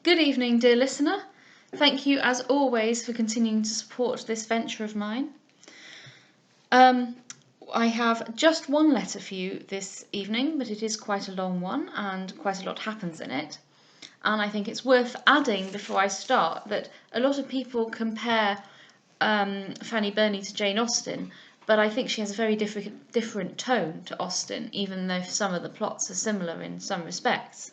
Good evening, dear listener. Thank you, as always, for continuing to support this venture of mine. I have just one letter for you this evening, but it is quite a long one and quite a lot happens in it. And I think it's worth adding before I start that a lot of people compare Fanny Burney to Jane Austen, but I think she has a very different tone to Austen, even though some of the plots are similar in some respects.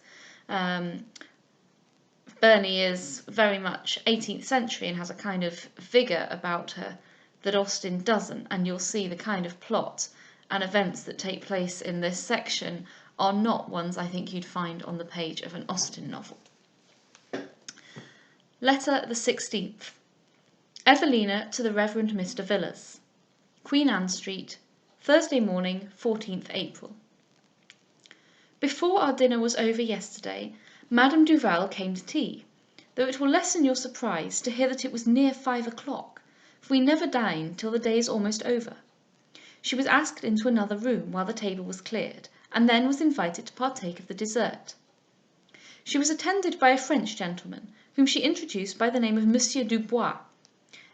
Burney is very much 18th century and has a kind of vigour about her that Austen doesn't, and you'll see the kind of plot and events that take place in this section are not ones I think you'd find on the page of an Austen novel. Letter the 16th. Evelina to the Reverend Mr. Villiers. Queen Anne Street, Thursday morning, 14th April. Before our dinner was over yesterday, Madame Duval came to tea, though it will lessen your surprise to hear that it was near 5 o'clock, for we never dine till the day is almost over. She was asked into another room while the table was cleared, and then was invited to partake of the dessert. She was attended by a French gentleman, whom she introduced by the name of Monsieur Dubois.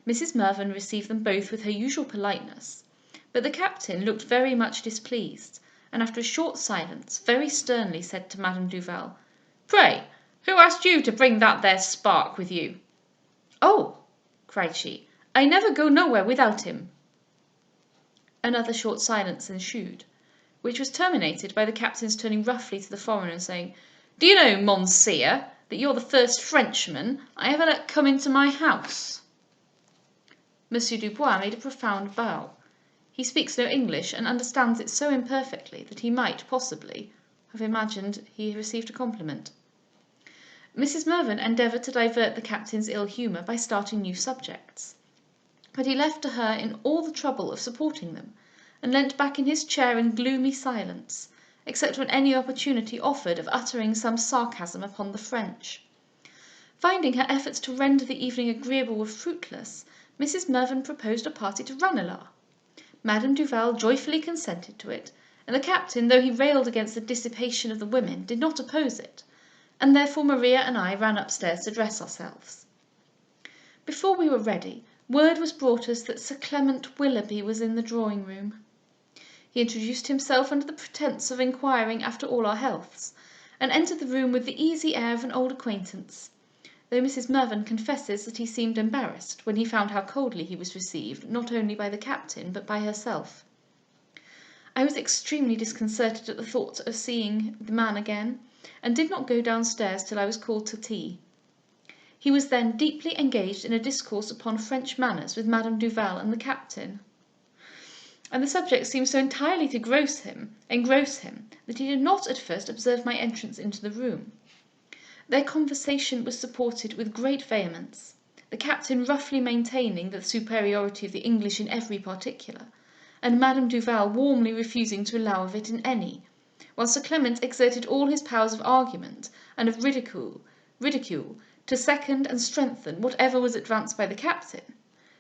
Mrs. Mirvan received them both with her usual politeness, but the captain looked very much displeased, and after a short silence very sternly said to Madame Duval, "Pray, who asked you to bring that there spark with you?" "Oh," cried she, "I never go nowhere without him." Another short silence ensued, which was terminated by the captain's turning roughly to the foreigner and saying, "Do you know, Monsieur, that you're the first Frenchman I ever let come into my house?" Monsieur Dubois made a profound bow. He speaks no English, and understands it so imperfectly that he might, possibly, have imagined he received a compliment. Mrs. Mirvan endeavoured to divert the captain's ill humour by starting new subjects, but he left to her in all the trouble of supporting them, and leant back in his chair in gloomy silence, except when any opportunity offered of uttering some sarcasm upon the French. Finding her efforts to render the evening agreeable were fruitless, Mrs. Mirvan proposed a party to Ranelagh. Madame Duval joyfully consented to it, and the captain, though he railed against the dissipation of the women, did not oppose it, and therefore Maria and I ran upstairs to dress ourselves. Before we were ready, word was brought us that Sir Clement Willoughby was in the drawing-room. He introduced himself under the pretence of inquiring after all our healths, and entered the room with the easy air of an old acquaintance, though Mrs. Mirvan confesses that he seemed embarrassed when he found how coldly he was received, not only by the captain, but by herself. I was extremely disconcerted at the thought of seeing the man again, and did not go downstairs till I was called to tea. He was then deeply engaged in a discourse upon French manners with Madame Duval and the captain, and the subject seemed so entirely to engross him, that he did not at first observe my entrance into the room. Their conversation was supported with great vehemence, the captain roughly maintaining the superiority of the English in every particular, and Madame Duval warmly refusing to allow of it in any, while Sir Clement exerted all his powers of argument and of ridicule to second and strengthen whatever was advanced by the captain,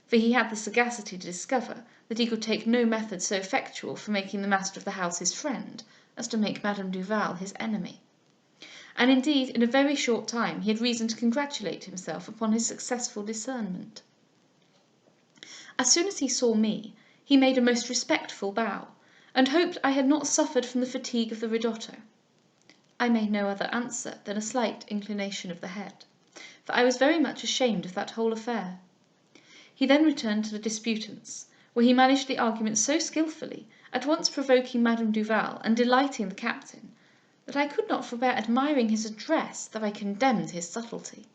for he had the sagacity to discover that he could take no method so effectual for making the master of the house his friend as to make Madame Duval his enemy. And indeed, in a very short time, he had reason to congratulate himself upon his successful discernment. As soon as he saw me, he made a most respectful bow, and hoped I had not suffered from the fatigue of the ridotto. I made no other answer than a slight inclination of the head, for I was very much ashamed of that whole affair. He then returned to the disputants, where he managed the argument so skilfully, at once provoking Madame Duval and delighting the captain, that I could not forbear admiring his address, though I condemned his subtlety.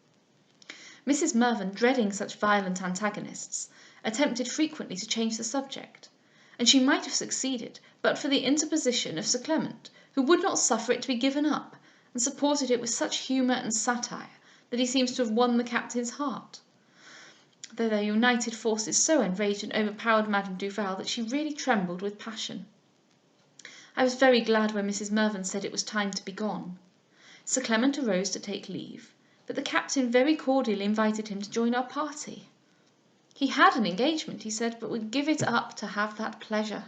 Mrs. Mirvan, dreading such violent antagonists, attempted frequently to change the subject, and she might have succeeded but for the interposition of Sir Clement, who would not suffer it to be given up, and supported it with such humour and satire that he seems to have won the captain's heart, though their united forces so enraged and overpowered Madame Duval that she really trembled with passion. I was very glad when Mrs. Mirvan said it was time to be gone. Sir Clement arose to take leave, but the captain very cordially invited him to join our party. He had an engagement, he said, but would give it up to have that pleasure.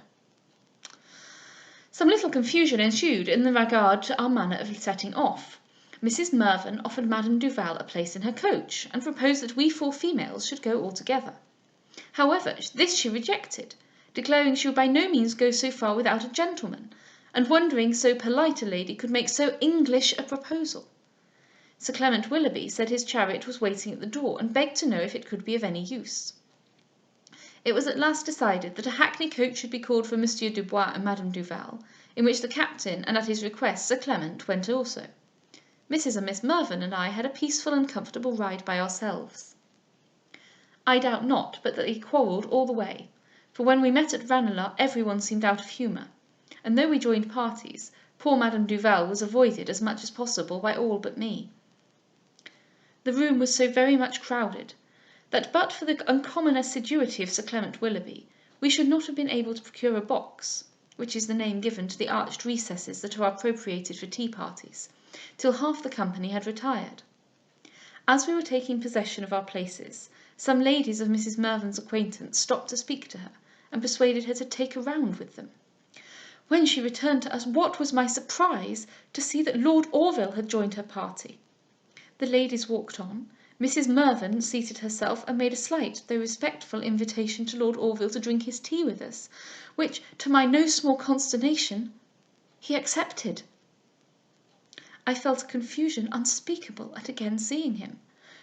Some little confusion ensued in regard to our manner of setting off, Mrs. Mirvan offered Madame Duval a place in her coach, and proposed that we 4 females should go all together. However, this she rejected, declaring she would by no means go so far without a gentleman, and wondering so polite a lady could make so English a proposal. Sir Clement Willoughby said his chariot was waiting at the door, and begged to know if it could be of any use. It was at last decided that a hackney coach should be called for Monsieur Dubois and Madame Duval, in which the captain, and at his request Sir Clement, went also. Mrs. and Miss Mirvan and I had a peaceful and comfortable ride by ourselves. I doubt not but that they quarrelled all the way, for when we met at Ranelagh every one seemed out of humour, and though we joined parties, poor Madame Duval was avoided as much as possible by all but me. The room was so very much crowded, that but for the uncommon assiduity of Sir Clement Willoughby, we should not have been able to procure a box, which is the name given to the arched recesses that are appropriated for tea parties, till half the company had retired. As we were taking possession of our places, some ladies of Mrs. Mirvan's acquaintance stopped to speak to her, and persuaded her to take a round with them. When she returned to us, what was my surprise to see that Lord Orville had joined her party. The ladies walked on. Mrs. Mirvan seated herself and made a slight though respectful invitation to Lord Orville to drink his tea with us, which, to my no small consternation, he accepted. I felt a confusion unspeakable at again seeing him,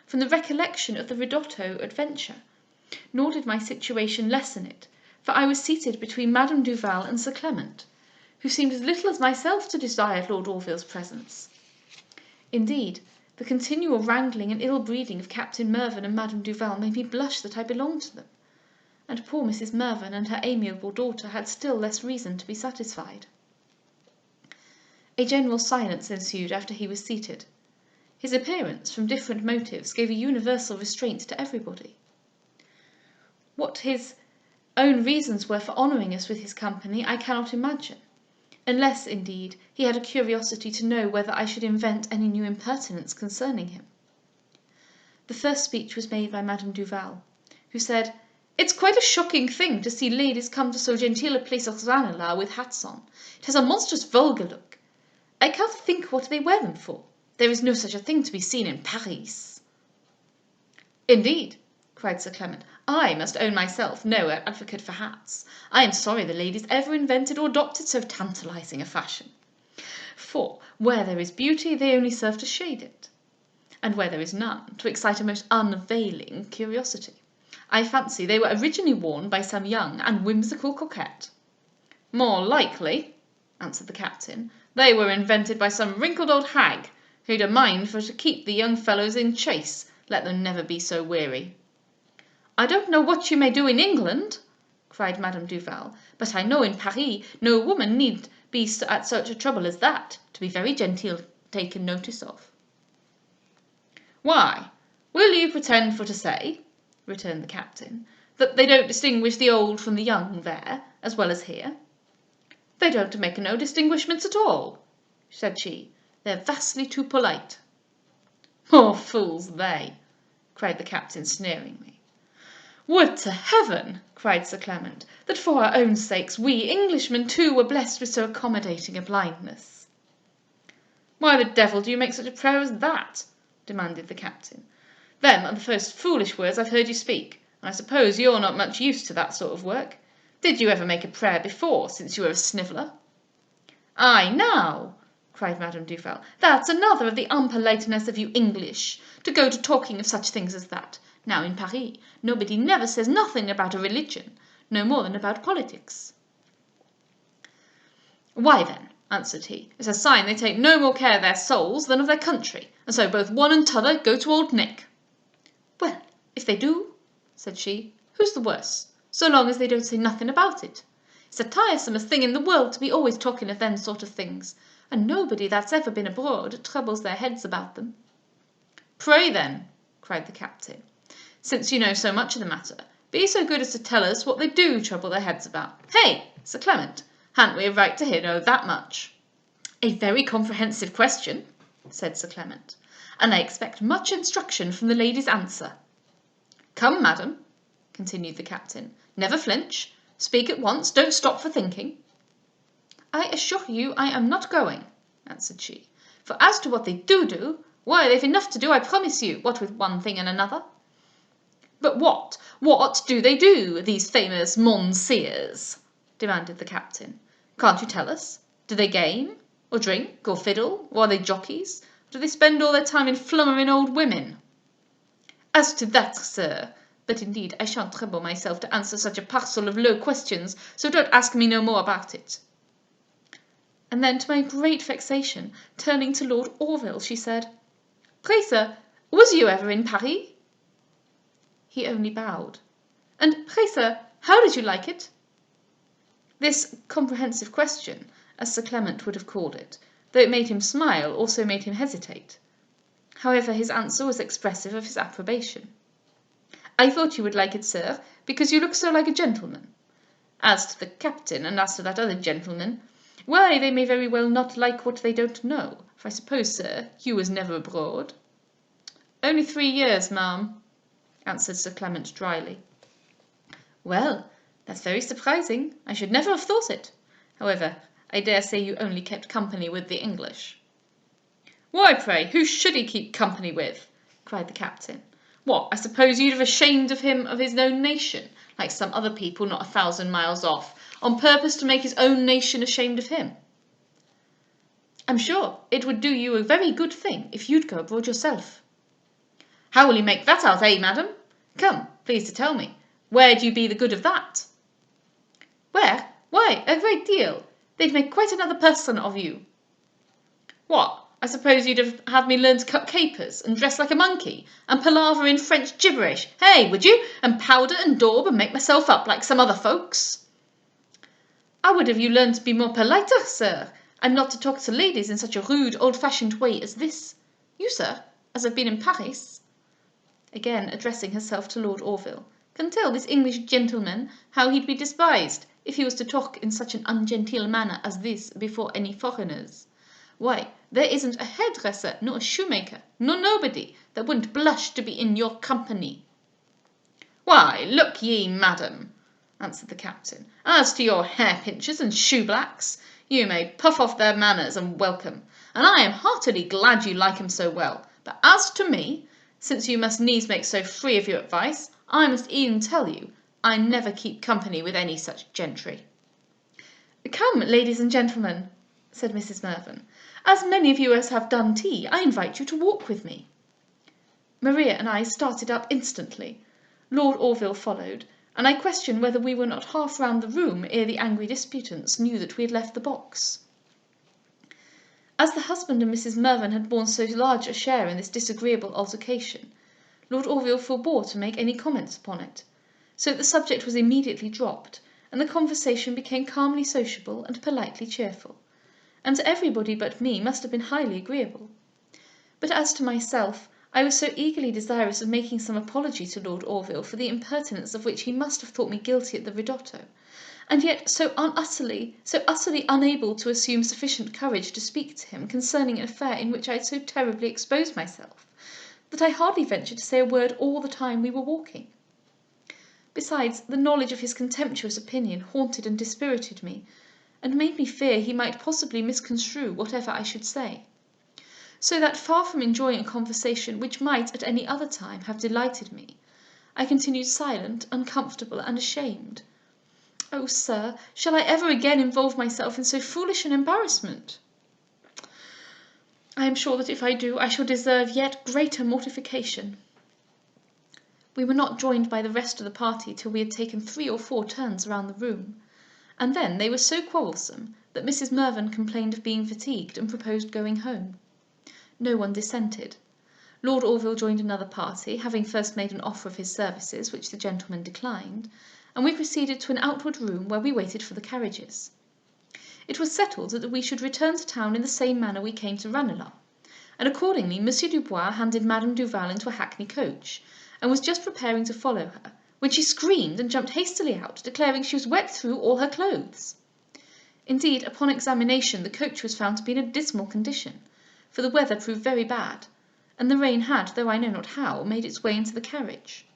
from the recollection of the ridotto adventure, nor did my situation lessen it, for I was seated between Madame Duval and Sir Clement, who seemed as little as myself to desire Lord Orville's presence. Indeed, the continual wrangling and ill-breeding of Captain Mirvan and Madame Duval made me blush that I belonged to them, and poor Mrs. Mirvan and her amiable daughter had still less reason to be satisfied. A general silence ensued after he was seated. His appearance, from different motives, gave a universal restraint to everybody. What his own reasons were for honouring us with his company I cannot imagine, unless, indeed, he had a curiosity to know whether I should invent any new impertinence concerning him. The first speech was made by Madame Duval, who said, "It's quite a shocking thing to see ladies come to so genteel a place as Ranelagh with hats on. It has a monstrous vulgar look. I can't think what they wear them for. There is no such a thing to be seen in Paris." "Indeed," cried Sir Clement, "I must own myself no advocate for hats. I am sorry the ladies ever invented or adopted so tantalizing a fashion. For, where there is beauty, they only serve to shade it, and where there is none, to excite a most unavailing curiosity. I fancy they were originally worn by some young and whimsical coquette." "More likely," answered the captain, "they were invented by some wrinkled old hag, who'd a mind for to keep the young fellows in chase, let them never be so weary." "I don't know what you may do in England," cried Madame Duval, "but I know in Paris no woman need be at such a trouble as that, to be very genteel taken notice of." "Why, will you pretend for to say," returned the captain, "that they don't distinguish the old from the young there, as well as here?" "They don't make no distinguishments at all," said she. "They're vastly too polite." "More fools they!" cried the captain sneeringly. "Would to heaven," cried Sir Clement, "that for our own sakes we Englishmen too were blessed with so accommodating a blindness." "Why the devil do you make such a prayer as that?" demanded the captain. "Them are the first foolish words I've heard you speak, and I suppose you're not much used to that sort of work. Did you ever make a prayer before, since you were a sniveller?" "Ay, now," cried Madame Duval, "that's another of the unpoliteness of you English, to go to talking of such things as that. Now in Paris, nobody never says nothing about a religion, no more than about politics." "Why then," answered he, "it's a sign they take no more care of their souls than of their country, and so both one and t'other go to old Nick." "Well, if they do," said she, "who's the worse, so long as they don't say nothing about it? It's the tiresomest thing in the world to be always talking of them sort of things, and nobody that's ever been abroad troubles their heads about them." "Pray then," cried the captain, "since you know so much of the matter, be so good as to tell us what they do trouble their heads about. Hey, Sir Clement, hadn't we a right to know that much?" "A very comprehensive question," said Sir Clement, "and I expect much instruction from the lady's answer." "Come, madam," continued the captain, "never flinch. Speak at once, don't stop for thinking." "I assure you I am not going," answered she, For as to what they do, why, they've enough to do, I promise you, what with one thing and another." "But what do they do, these famous Monsieurs?" demanded the captain. "Can't you tell us? Do they game, or drink, or fiddle, or are they jockeys, or do they spend all their time in flummering old women?" "As to that, sir, but indeed I shan't trouble myself to answer such a parcel of low questions, so don't ask me no more about it." And then, to my great vexation, turning to Lord Orville, she said, "Pray, sir, was you ever in Paris?" He only bowed. "And pray, sir, how did you like it?" This comprehensive question, as Sir Clement would have called it, though it made him smile, also made him hesitate. However, his answer was expressive of his approbation. "I thought you would like it, sir, because you look so like a gentleman. As to the captain, and as to that other gentleman, why, they may very well not like what they don't know, for I suppose, sir, you was never abroad?" "Only 3 years, ma'am," answered Sir Clement dryly. "Well, that's very surprising. I should never have thought it. However, I dare say you only kept company with the English." "Why, pray, who should he keep company with?" cried the captain. "What, I suppose you'd have ashamed of him of his own nation, like some other people not 1,000 miles off, on purpose to make his own nation ashamed of him?" "I'm sure it would do you a very good thing if you'd go abroad yourself." "How will you make that out, madam? Come, please to tell me, where do you be the good of that?" "Where? Why, a great deal. They'd make quite another person of you." "What, I suppose you'd have had me learn to cut capers, and dress like a monkey, and palaver in French gibberish, hey, would you, and powder and daub, and make myself up like some other folks?" "I would have you learn to be more politer, sir, and not to talk to ladies in such a rude, old-fashioned way as this. You, sir, as have been in Paris," again addressing herself to Lord Orville, "can tell this English gentleman how he'd be despised if he was to talk in such an ungenteel manner as this before any foreigners. Why, there isn't a hairdresser, nor a shoemaker, nor nobody, that wouldn't blush to be in your company." "Why, look ye, madam," answered the captain, "as to your hair-pinchers and shoe-blacks, you may puff off their manners and welcome, and I am heartily glad you like 'em so well. But as to me, since you must needs make so free of your advice, I must e'en tell you, I never keep company with any such gentry." "Come, ladies and gentlemen," said Mrs. Mirvan, "as many of you as have done tea, I invite you to walk with me." Maria and I started up instantly. Lord Orville followed, and I question whether we were not half round the room ere the angry disputants knew that we had left the box. As the husband and Mrs. Mirvan had borne so large a share in this disagreeable altercation, Lord Orville forbore to make any comments upon it, so that the subject was immediately dropped, and the conversation became calmly sociable and politely cheerful, and to everybody but me must have been highly agreeable. But as to myself, I was so eagerly desirous of making some apology to Lord Orville for the impertinence of which he must have thought me guilty at the ridotto, and yet so utterly unable to assume sufficient courage to speak to him concerning an affair in which I had so terribly exposed myself, that I hardly ventured to say a word all the time we were walking. Besides, the knowledge of his contemptuous opinion haunted and dispirited me, and made me fear he might possibly misconstrue whatever I should say. So that, far from enjoying a conversation which might at any other time have delighted me, I continued silent, uncomfortable, and ashamed. Oh, sir, shall I ever again involve myself in so foolish an embarrassment? I am sure that if I do, I shall deserve yet greater mortification. We were not joined by the rest of the party till we had taken 3 or 4 turns round the room, and then they were so quarrelsome that Mrs. Mirvan complained of being fatigued and proposed going home. No one dissented. Lord Orville joined another party, having first made an offer of his services, which the gentleman declined, and we proceeded to an outward room where we waited for the carriages. It was settled that we should return to town in the same manner we came to Ranelagh, and accordingly Monsieur Dubois handed Madame Duval into a hackney coach, and was just preparing to follow her, when she screamed and jumped hastily out, declaring she was wet through all her clothes. Indeed, upon examination, the coach was found to be in a dismal condition, for the weather proved very bad, and the rain had, though I know not how, made its way into the carriage.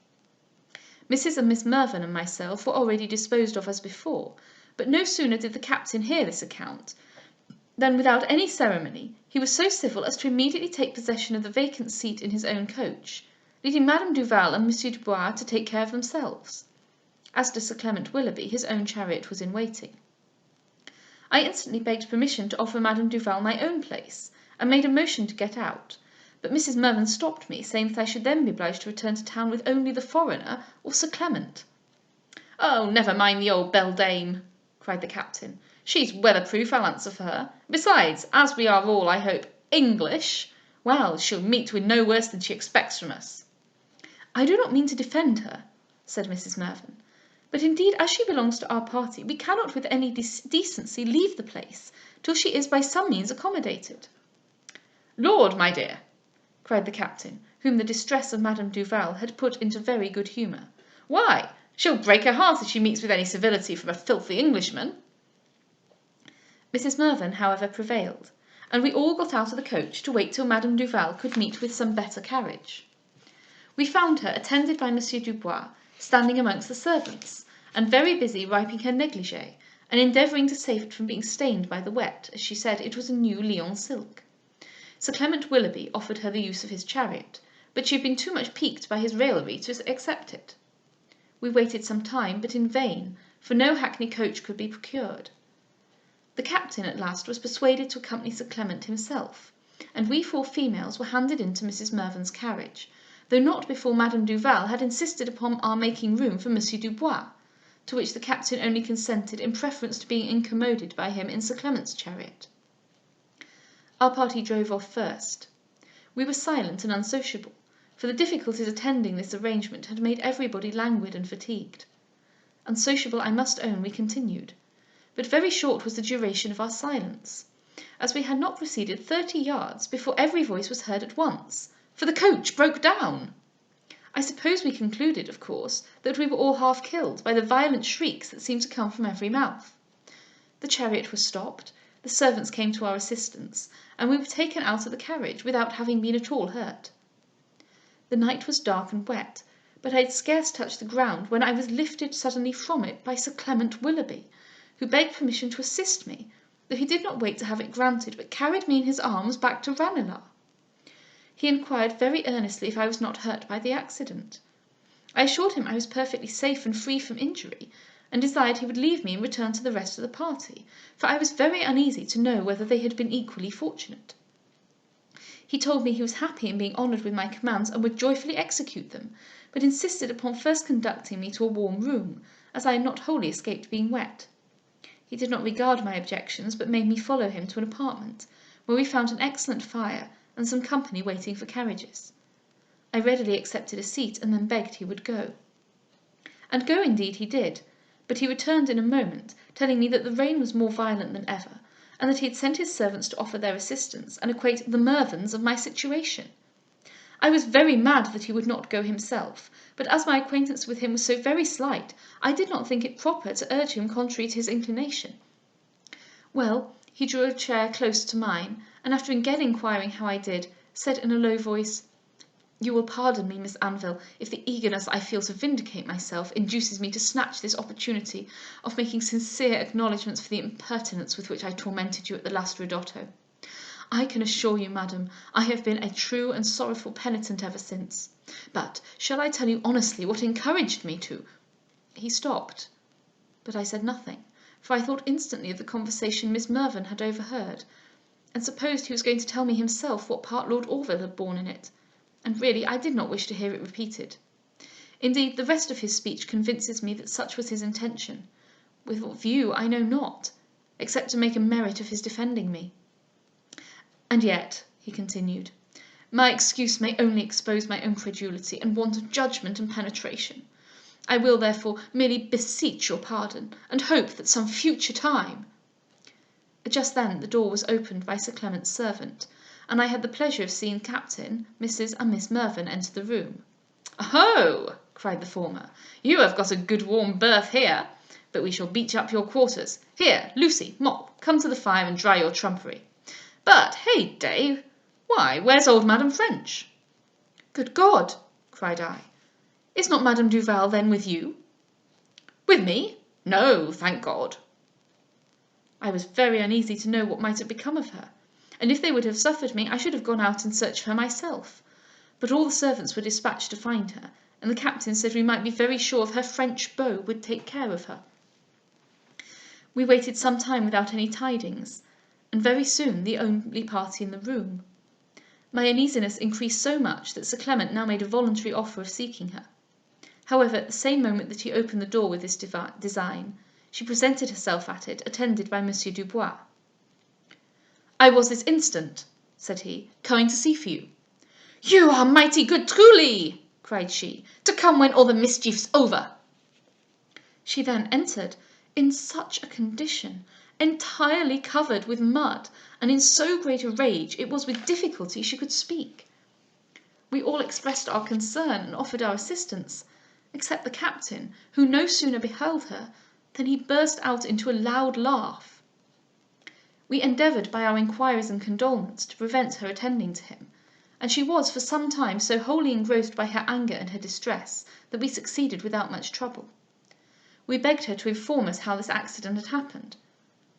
Mrs. and Miss Mirvan and myself were already disposed of as before, but no sooner did the captain hear this account Then, without any ceremony, he was so civil as to immediately take possession of the vacant seat in his own coach, leaving Madame Duval and Monsieur Dubois to take care of themselves. As to Sir Clement Willoughby, his own chariot was in waiting. I instantly begged permission to offer Madame Duval my own place, and made a motion to get out, but Mrs. Mirvan stopped me, saying that I should then be obliged to return to town with only the foreigner or Sir Clement. "Oh, never mind the old beldame," cried the captain. "She's weatherproof, I'll answer for her. Besides, as we are all, I hope, English, well, she'll meet with no worse than she expects from us." "I do not mean to defend her," said Mrs. Mirvan, "but indeed, as she belongs to our party, we cannot with any decency leave the place till she is by some means accommodated." "Lord, my dear," cried the captain, whom the distress of Madame Duval had put into very good humour, "why, she'll break her heart if she meets with any civility from a filthy Englishman." Mrs. Mirvan, however, prevailed, and we all got out of the coach to wait till Madame Duval could meet with some better carriage. We found her, attended by Monsieur Dubois, standing amongst the servants, and very busy wiping her negligée, and endeavouring to save it from being stained by the wet, as she said it was a new Lyons silk. Sir Clement Willoughby offered her the use of his chariot, but she had been too much piqued by his raillery to accept it. We waited some time, but in vain, for no hackney coach could be procured. The captain at last was persuaded to accompany Sir Clement himself, and we 4 females were handed into Mrs. Mirvan's carriage, though not before Madame Duval had insisted upon our making room for Monsieur Dubois, to which the captain only consented in preference to being incommoded by him in Sir Clement's chariot. Our party drove off first. We were silent and unsociable, for the difficulties attending this arrangement had made everybody languid and fatigued. Unsociable, I must own, we continued, but very short was the duration of our silence, as we had not proceeded 30 yards before every voice was heard at once, for the coach broke down. I suppose we concluded, of course, that we were all half killed by the violent shrieks that seemed to come from every mouth. The chariot was stopped, the servants came to our assistance, and we were taken out of the carriage without having been at all hurt. The night was dark and wet, but I had scarce touched the ground when I was lifted suddenly from it by Sir Clement Willoughby, who begged permission to assist me, though he did not wait to have it granted, but carried me in his arms back to Ranelagh. He inquired very earnestly if I was not hurt by the accident. I assured him I was perfectly safe and free from injury, and desired he would leave me and return to the rest of the party, for I was very uneasy to know whether they had been equally fortunate. He told me he was happy in being honoured with my commands and would joyfully execute them, but insisted upon first conducting me to a warm room, as I had not wholly escaped being wet. He did not regard my objections, but made me follow him to an apartment, where we found an excellent fire and some company waiting for carriages. I readily accepted a seat, and then begged he would go. And go indeed he did, but he returned in a moment, telling me that the rain was more violent than ever, and that he had sent his servants to offer their assistance and acquaint the Mirvans of my situation. I was very mad that he would not go himself, but as my acquaintance with him was so very slight, I did not think it proper to urge him contrary to his inclination. Well, he drew a chair close to mine, and after again inquiring how I did, said in a low voice, "You will pardon me, Miss Anville, if the eagerness I feel to vindicate myself induces me to snatch this opportunity of making sincere acknowledgments for the impertinence with which I tormented you at the last ridotto. I can assure you, madam, I have been a true and sorrowful penitent ever since. But shall I tell you honestly what encouraged me to—" He stopped, but I said nothing, for I thought instantly of the conversation Miss Mirvan had overheard, and supposed he was going to tell me himself what part Lord Orville had borne in it, and really I did not wish to hear it repeated. Indeed, the rest of his speech convinces me that such was his intention, with what view I know not, except to make a merit of his defending me. "And yet," he continued, "my excuse may only expose my own credulity and want of judgment and penetration. I will, therefore, merely beseech your pardon, and hope that some future time—" Just then the door was opened by Sir Clement's servant, and I had the pleasure of seeing Captain, Mrs. and Miss Mirvan enter the room. "Oh!" cried the former, "you have got a good warm berth here, but we shall beat up your quarters. Here, Lucy, Mop, come to the fire and dry your trumpery. But, hey, Dave, why, where's old Madame French?" "Good God!" cried I, "is not Madame Duval then with you?" "With me? No, thank God." I was very uneasy to know what might have become of her, and if they would have suffered me, I should have gone out in search of her myself. But all the servants were dispatched to find her, and the captain said we might be very sure of her French beau would take care of her. We waited some time without any tidings, and very soon the only party in the room. My uneasiness increased so much that Sir Clement now made a voluntary offer of seeking her. However, at the same moment that he opened the door with this design, she presented herself at it, attended by Monsieur Dubois. "I was this instant," said he, "coming to see for you." "You are mighty good truly," cried she, "to come when all the mischief's over." She then entered in such a condition, entirely covered with mud, and in so great a rage it was with difficulty she could speak. We all expressed our concern and offered our assistance, except the captain, who no sooner beheld her than he burst out into a loud laugh. We endeavoured by our inquiries and condolements to prevent her attending to him, and she was for some time so wholly engrossed by her anger and her distress that we succeeded without much trouble. We begged her to inform us how this accident had happened.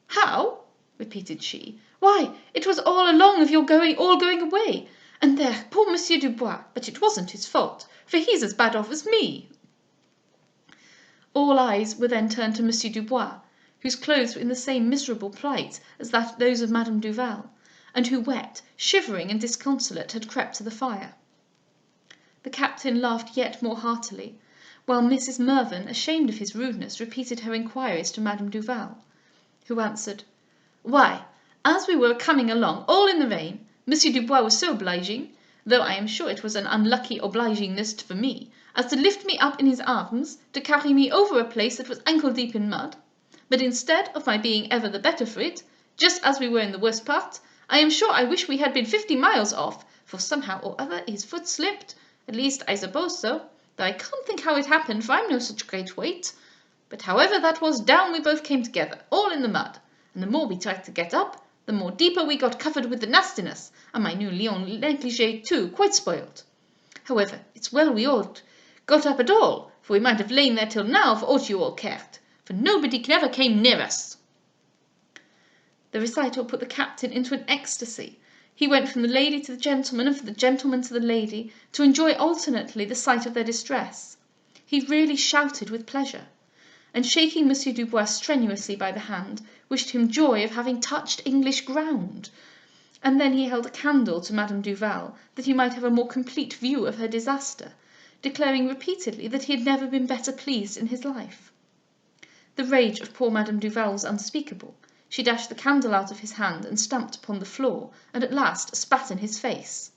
"How?" repeated she. "Why, it was all along of your all going away, and there, poor Monsieur Dubois, but it wasn't his fault, for he's as bad off as me." All eyes were then turned to Monsieur Dubois, whose clothes were in the same miserable plight as those of Madame Duval, and who, wet, shivering, and disconsolate, had crept to the fire. The captain laughed yet more heartily, while Mrs. Mirvan, ashamed of his rudeness, repeated her inquiries to Madame Duval, who answered, "Why, as we were coming along, all in the rain, Monsieur Dubois was so obliging, though I am sure it was an unlucky obligingness for me, as to lift me up in his arms, to carry me over a place that was ankle deep in mud. But instead of my being ever the better for it, just as we were in the worst part, I am sure I wish we had been 50 miles off, for somehow or other his foot slipped, at least I suppose so, though I can't think how it happened, for I'm no such great weight. But however that was, down we both came together, all in the mud, and the more we tried to get up, the more deeper we got covered with the nastiness, and my new Lion negligee too, quite spoiled. However, it's well we all got up at all, for we might have lain there till now for aught you all cared, for nobody never came near us." The recital put the captain into an ecstasy. He went from the lady to the gentleman, and from the gentleman to the lady, to enjoy alternately the sight of their distress. He really shouted with pleasure, and shaking Monsieur Dubois strenuously by the hand, wished him joy of having touched English ground. And then he held a candle to Madame Duval, that he might have a more complete view of her disaster, declaring repeatedly that he had never been better pleased in his life. The rage of poor Madame Duval was unspeakable. She dashed the candle out of his hand and stamped upon the floor, and at last spat in his face.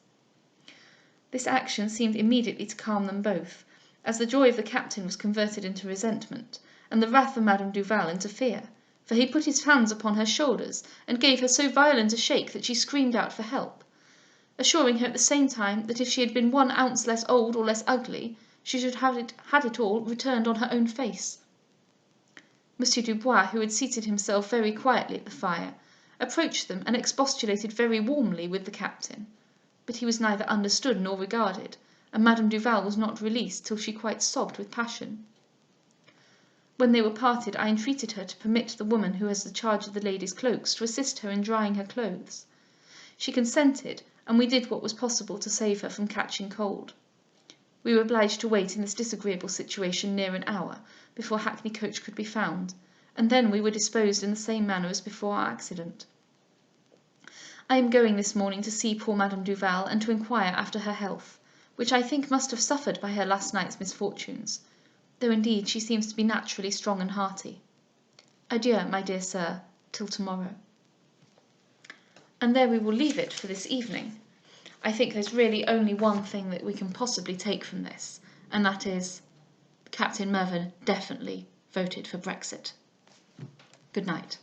This action seemed immediately to calm them both, as the joy of the captain was converted into resentment, and the wrath of Madame Duval into fear, for he put his hands upon her shoulders and gave her so violent a shake that she screamed out for help, assuring her at the same time that if she had been 1 ounce less old or less ugly, she should have had it all returned on her own face. Monsieur Dubois, who had seated himself very quietly at the fire, approached them and expostulated very warmly with the captain, but he was neither understood nor regarded, and Madame Duval was not released till she quite sobbed with passion. When they were parted, I entreated her to permit the woman who has the charge of the ladies' cloaks to assist her in drying her clothes. She consented, and we did what was possible to save her from catching cold. We were obliged to wait in this disagreeable situation near an hour before a hackney coach could be found, and then we were disposed in the same manner as before our accident. I am going this morning to see poor Madame Duval and to inquire after her health, which I think must have suffered by her last night's misfortunes, though indeed she seems to be naturally strong and hearty. Adieu, my dear sir, till tomorrow. And there we will leave it for this evening. I think there's really only one thing that we can possibly take from this, and that is Captain Mirvan definitely voted for Brexit. Good night.